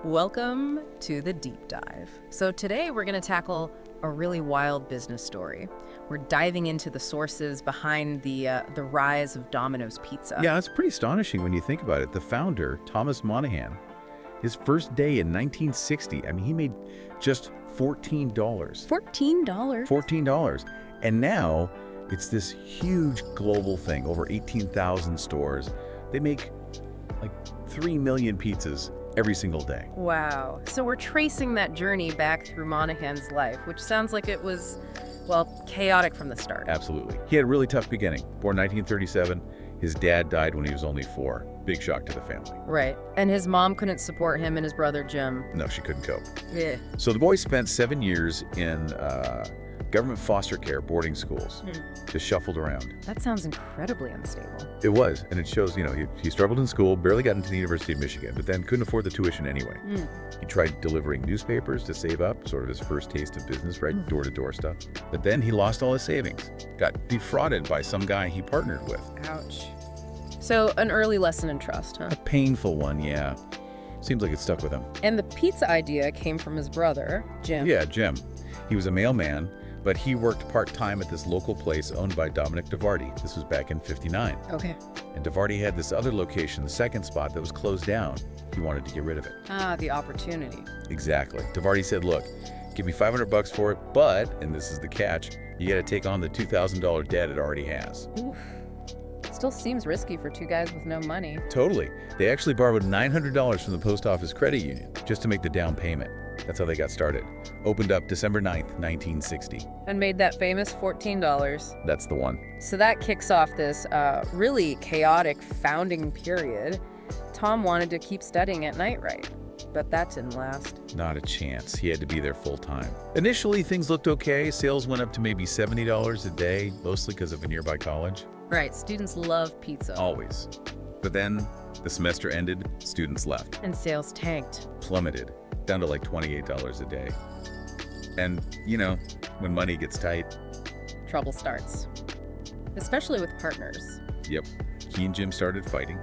Welcome to the deep dive. So today we're going to tackle a really wild business story. We're diving into the sources behind the rise of Domino's Pizza. Yeah, it's pretty astonishing when you think about it. The founder, Thomas Monaghan, his first day in 1960, he made just $14. $14? $14. And now it's this huge global thing, over 18,000 stores. They make like 3 million pizzas every single day. Wow. So we're tracing that journey back through Monaghan's life, which sounds like it was, well, chaotic from the start. Absolutely. He had a really tough beginning. Born 1937, his dad died when he was only 4. Big shock to the family. Right. And his mom couldn't support him and his brother Jim. No, she couldn't cope. Yeah. So the boy spent 7 years in government foster care boarding schools, just shuffled around. That sounds incredibly unstable. It was, and it shows, he struggled in school, barely got into the University of Michigan, but then couldn't afford the tuition anyway. He tried delivering newspapers to save up, sort of his first taste of business, right? Door-to-door stuff. But then he lost all his savings, got defrauded by some guy he partnered with. Ouch. So an early lesson in trust, huh? A painful one, yeah. Seems like it stuck with him. And the pizza idea came from his brother, Jim. Yeah, Jim. He was a mailman, but he worked part-time at this local place owned by Dominic DeVarty. This was back in '59. Okay. And DeVarty had this other location, the second spot, that was closed down. He wanted to get rid of it. Ah, the opportunity. Exactly. DeVarty said, look, give me $500 for it, but, and this is the catch, you got to take on the $2,000 debt it already has. Oof. Still seems risky for two guys with no money. Totally. They actually borrowed $900 from the post office credit union just to make the down payment. That's how they got started. Opened up December 9th, 1960. And made that famous $14. That's the one. So that kicks off this really chaotic founding period. Tom wanted to keep studying at night, right? But that didn't last. Not a chance. He had to be there full time. Initially, things looked okay. Sales went up to maybe $70 a day, mostly because of a nearby college. Right, students love pizza. Always. But then the semester ended, students left. And sales tanked. Plummeted, down to like $28 a day. And, when money gets tight. Trouble starts. Especially with partners. Yep. He and Jim started fighting.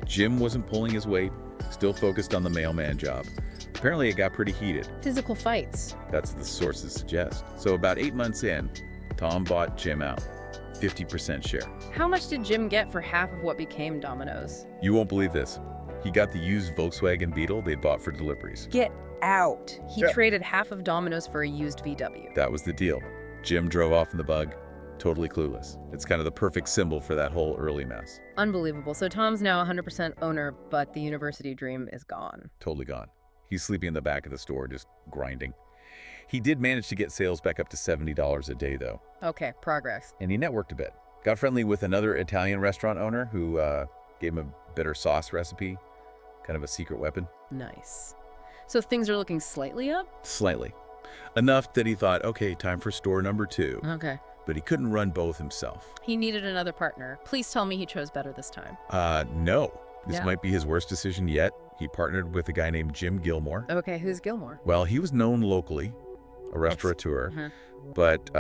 Jim wasn't pulling his weight, still focused on the mailman job. Apparently it got pretty heated. Physical fights. That's what the sources suggest. So about 8 months in, Tom bought Jim out. 50% share. How much did Jim get for half of what became Domino's? You won't believe this. He got the used Volkswagen Beetle they'd bought for deliveries. Get out. He Yeah. traded half of Domino's for a used VW. That was the deal. Jim drove off in the bug, totally clueless. It's kind of the perfect symbol for that whole early mess. Unbelievable. So Tom's now 100% owner, but the university dream is gone. Totally gone. He's sleeping in the back of the store, just grinding. He did manage to get sales back up to $70 a day, though. Okay, progress. And he networked a bit. Got friendly with another Italian restaurant owner who gave him a better sauce recipe, kind of a secret weapon. Nice. So things are looking slightly up? Slightly. Enough that he thought, okay, time for store number 2. Okay. But he couldn't run both himself. He needed another partner. Please tell me he chose better this time. No. This Yeah. might be his worst decision yet. He partnered with a guy named Jim Gilmore. Okay, who's Gilmore? Well, he was known locally, a restaurateur, Mhm. but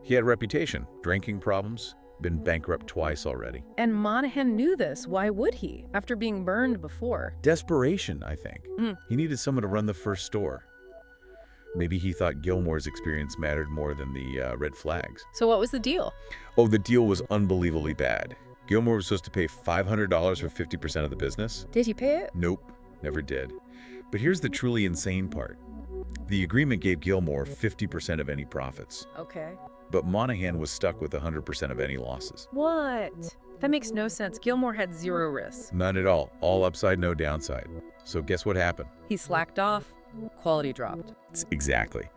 he had a reputation, drinking problems, been bankrupt twice already. And Monaghan knew this. Why would he? After being burned before. Desperation, I think. Mm. He needed someone to run the first store. Maybe he thought Gilmore's experience mattered more than the red flags. So what was the deal? Oh, the deal was unbelievably bad. Gilmore was supposed to pay $500 for 50% of the business. Did he pay it? Nope, never did. But here's the truly insane part. The agreement gave Gilmore 50% of any profits, Okay. but Monaghan was stuck with 100% of any losses. What? That makes no sense. Gilmore had zero risk. None at all upside, no downside. So guess what happened? He slacked off. Quality dropped. Exactly.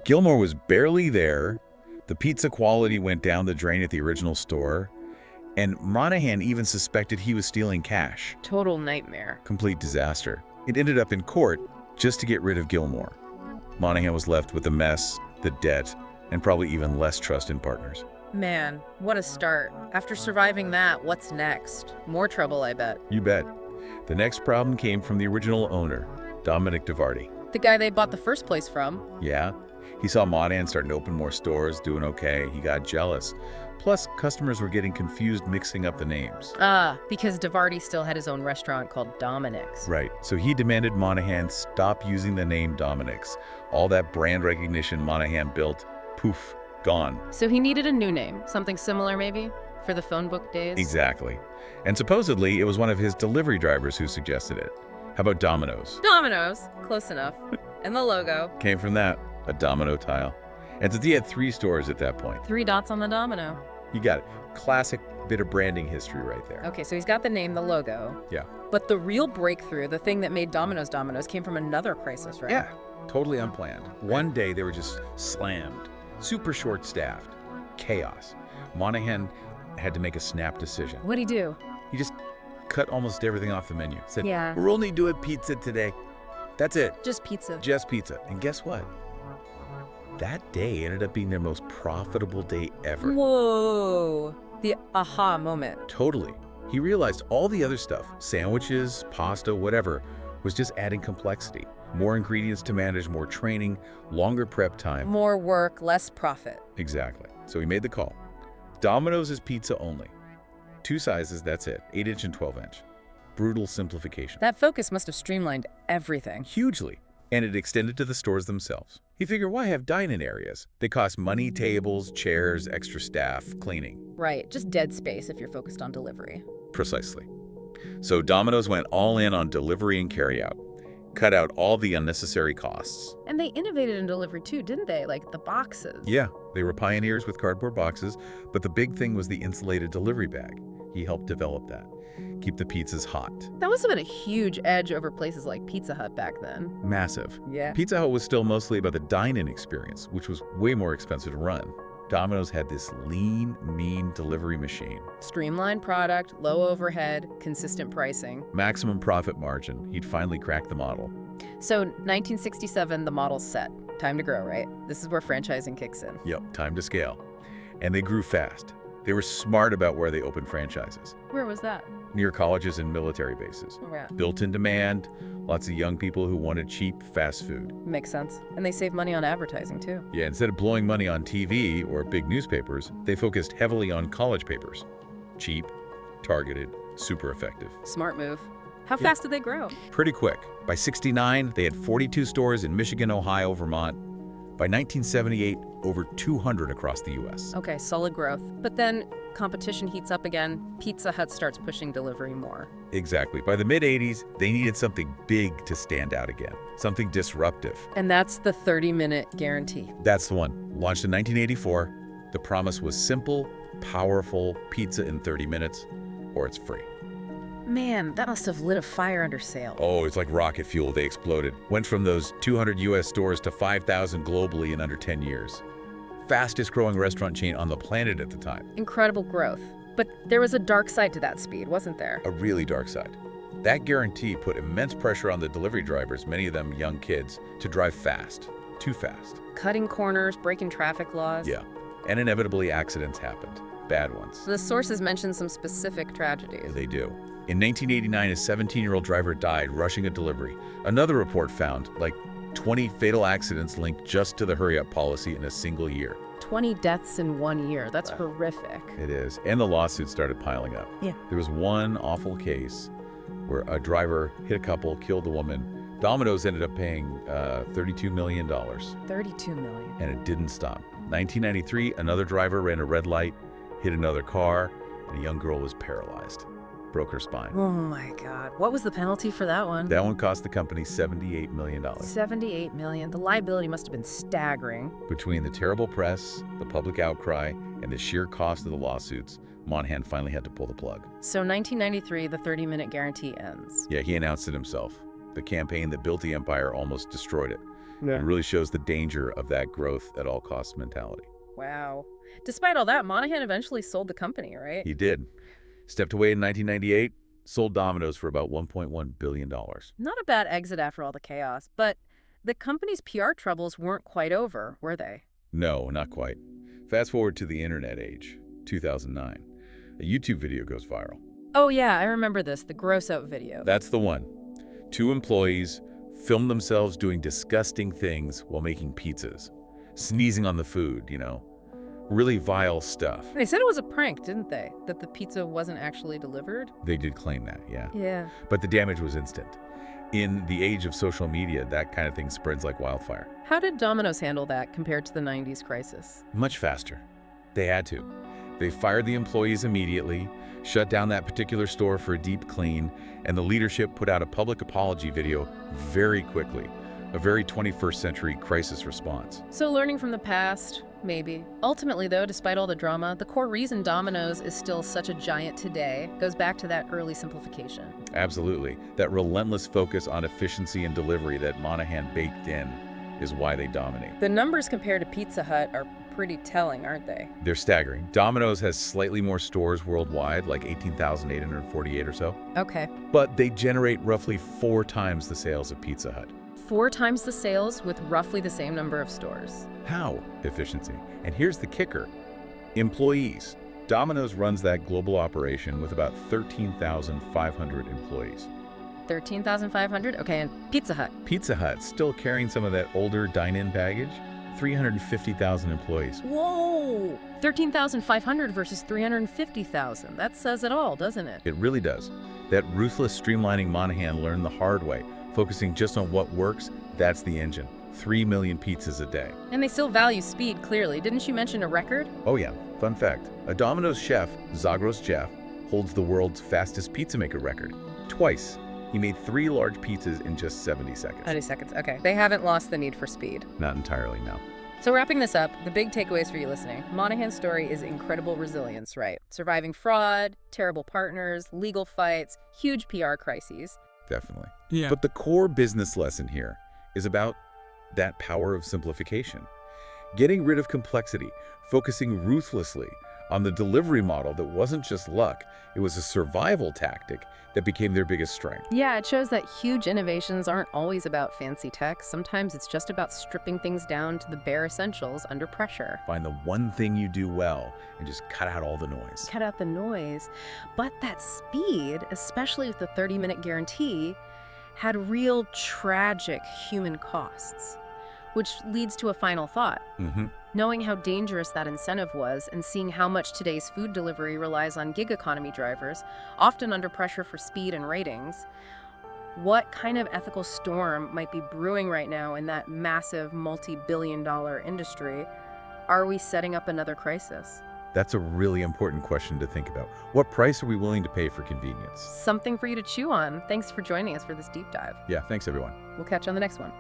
Gilmore was barely there. The pizza quality went down the drain at the original store. And Monaghan even suspected he was stealing cash. Total nightmare. Complete disaster. It ended up in court just to get rid of Gilmore. Monaghan was left with the mess, the debt, and probably even less trust in partners. Man, what a start. After surviving that, what's next? More trouble, I bet. You bet. The next problem came from the original owner, Dominic DeVarty. The guy they bought the first place from. Yeah, he saw Monaghan starting to open more stores, doing okay. He got jealous. Plus, customers were getting confused mixing up the names. Because DeVarty still had his own restaurant called Dominic's. Right, so he demanded Monaghan stop using the name Dominic's. All that brand recognition Monaghan built, poof, gone. So he needed a new name, something similar maybe, for the phone book days? Exactly. And supposedly, it was one of his delivery drivers who suggested it. How about Domino's? Domino's, close enough. And the logo. Came from that, a domino tile. And since he had 3 stores at that point. 3 dots on the domino. You got it. Classic bit of branding history right there. Okay, so he's got the name, the logo. Yeah. But the real breakthrough, the thing that made Domino's Domino's, came from another crisis, right? Yeah, totally unplanned. One day they were just slammed, super short-staffed, chaos. Monaghan had to make a snap decision. What'd he do? He just cut almost everything off the menu. Said, Yeah. we're only doing pizza today. That's it. Just pizza. Just pizza. And guess what? That day ended up being their most profitable day ever. Whoa. The aha moment. Totally. He realized all the other stuff, sandwiches, pasta, whatever, was just adding complexity. More ingredients to manage, more training, longer prep time. More work, less profit. Exactly. So he made the call. Domino's is pizza only. 2 sizes, that's it. 8-inch and 12-inch. Brutal simplification. That focus must have streamlined everything. Hugely. And it extended to the stores themselves. He figured, why have dine-in areas? They cost money, tables, chairs, extra staff, cleaning. Right, just dead space if you're focused on delivery. Precisely. So Domino's went all in on delivery and carryout. Cut out all the unnecessary costs. And they innovated in delivery too, didn't they? Like the boxes. Yeah, they were pioneers with cardboard boxes, but the big thing was the insulated delivery bag. He helped develop that. Keep the pizzas hot. That must have been a huge edge over places like Pizza Hut back then. Massive. Yeah. Pizza Hut was still mostly about the dine-in experience, which was way more expensive to run. Domino's had this lean, mean delivery machine. Streamlined product, low overhead, consistent pricing. Maximum profit margin. He'd finally cracked the model. So 1967, the model's set. Time to grow, right? This is where franchising kicks in. Yep, time to scale. And they grew fast. They were smart about where they opened franchises. Where was that? Near colleges and military bases. Yeah. Built-in demand, lots of young people who wanted cheap fast food. Makes sense. And they save money on advertising too. Yeah, instead of blowing money on TV or big newspapers, they focused heavily on college papers. Cheap, targeted, super effective. Smart move. How fast did they grow? Pretty quick. By '69, they had 42 stores in Michigan, Ohio, Vermont. By 1978, over 200 across the U.S. Okay, solid growth. But then competition heats up again. Pizza Hut starts pushing delivery more. Exactly. By the mid-'80s, they needed something big to stand out again, something disruptive. And that's the 30-minute guarantee. That's the one. Launched in 1984, the promise was simple, powerful pizza in 30 minutes, or it's free. Man, that must have lit a fire under sail. Oh, it's like rocket fuel. They exploded. Went from those 200 U.S. stores to 5,000 globally in under 10 years. Fastest growing restaurant chain on the planet at the time. Incredible growth. But there was a dark side to that speed, wasn't there? A really dark side. That guarantee put immense pressure on the delivery drivers, many of them young kids, to drive fast. Too fast. Cutting corners, breaking traffic laws. Yeah. And inevitably accidents happened. Bad ones. The sources mention some specific tragedies. They do. In 1989, a 17-year-old driver died rushing a delivery. Another report found, like 20 fatal accidents linked just to the hurry-up policy in a single year. 20 deaths in 1 year. That's horrific. It is. And the lawsuits started piling up. Yeah. There was one awful case where a driver hit a couple, killed the woman. Domino's ended up paying $32 million. $32 million. And it didn't stop. 1993, another driver ran a red light, hit another car, and a young girl was paralyzed. Broke her spine. Oh my God. What was the penalty for that one? That one cost the company $78 million. $78 million. The liability must have been staggering. Between the terrible press, the public outcry, and the sheer cost of the lawsuits, Monaghan finally had to pull the plug. So 1993, the 30-minute guarantee ends. Yeah, he announced it himself. The campaign that built the empire almost destroyed it. Yeah. It really shows the danger of that growth at all costs mentality. Wow. Despite all that, Monaghan eventually sold the company, right? He did. Stepped away in 1998, sold Domino's for about $1.1 billion. Not a bad exit after all the chaos, but the company's PR troubles weren't quite over, were they? No, not quite. Fast forward to the internet age, 2009. A YouTube video goes viral. Oh yeah, I remember this, the gross out video. That's the one. 2 employees filmed themselves doing disgusting things while making pizzas. Sneezing on the food, Really vile stuff. They said it was a prank, didn't they? That the pizza wasn't actually delivered? They did claim that, yeah. Yeah. But the damage was instant. In the age of social media, that kind of thing spreads like wildfire. How did Domino's handle that compared to the 90s crisis? Much faster. They had to. They fired the employees immediately, shut down that particular store for a deep clean, and the leadership put out a public apology video very quickly. A very 21st century crisis response. So learning from the past, maybe. Ultimately, though, despite all the drama, the core reason Domino's is still such a giant today goes back to that early simplification. Absolutely. That relentless focus on efficiency and delivery that Monaghan baked in is why they dominate. The numbers compared to Pizza Hut are pretty telling, aren't they? They're staggering. Domino's has slightly more stores worldwide, like 18,848 or so. Okay. But they generate roughly 4 times the sales of Pizza Hut. 4 times the sales with roughly the same number of stores. How? Efficiency. And here's the kicker. Employees. Domino's runs that global operation with about 13,500 employees. 13,500? Okay, and Pizza Hut? Pizza Hut, still carrying some of that older dine-in baggage, 350,000 employees. Whoa! 13,500 versus 350,000. That says it all, doesn't it? It really does. That ruthless streamlining Monaghan learned the hard way, focusing just on what works. That's the engine. 3 million pizzas a day. And they still value speed, clearly. Didn't you mention a record? Oh yeah, fun fact. A Domino's chef, Zagros Jeff, holds the world's fastest pizza maker record. Twice. He made 3 large pizzas in just 70 seconds. 90 seconds, okay. They haven't lost the need for speed. Not entirely, no. So wrapping this up, the big takeaways for you listening. Monaghan's story is incredible resilience, right? Surviving fraud, terrible partners, legal fights, huge PR crises. Definitely. Yeah. But the core business lesson here is about that power of simplification. Getting rid of complexity, focusing ruthlessly on the delivery model that wasn't just luck, it was a survival tactic that became their biggest strength. Yeah, it shows that huge innovations aren't always about fancy tech. Sometimes it's just about stripping things down to the bare essentials under pressure. Find the one thing you do well and just cut out all the noise. Cut out the noise. But that speed, especially with the 30-minute guarantee, had real tragic human costs, which leads to a final thought. Knowing how dangerous that incentive was and seeing how much today's food delivery relies on gig economy drivers, often under pressure for speed and ratings, what kind of ethical storm might be brewing right now in that massive multi-billion-dollar industry? Are we setting up another crisis? That's a really important question to think about. What price are we willing to pay for convenience? Something for you to chew on. Thanks for joining us for this deep dive. Yeah, thanks everyone. We'll catch you on the next one.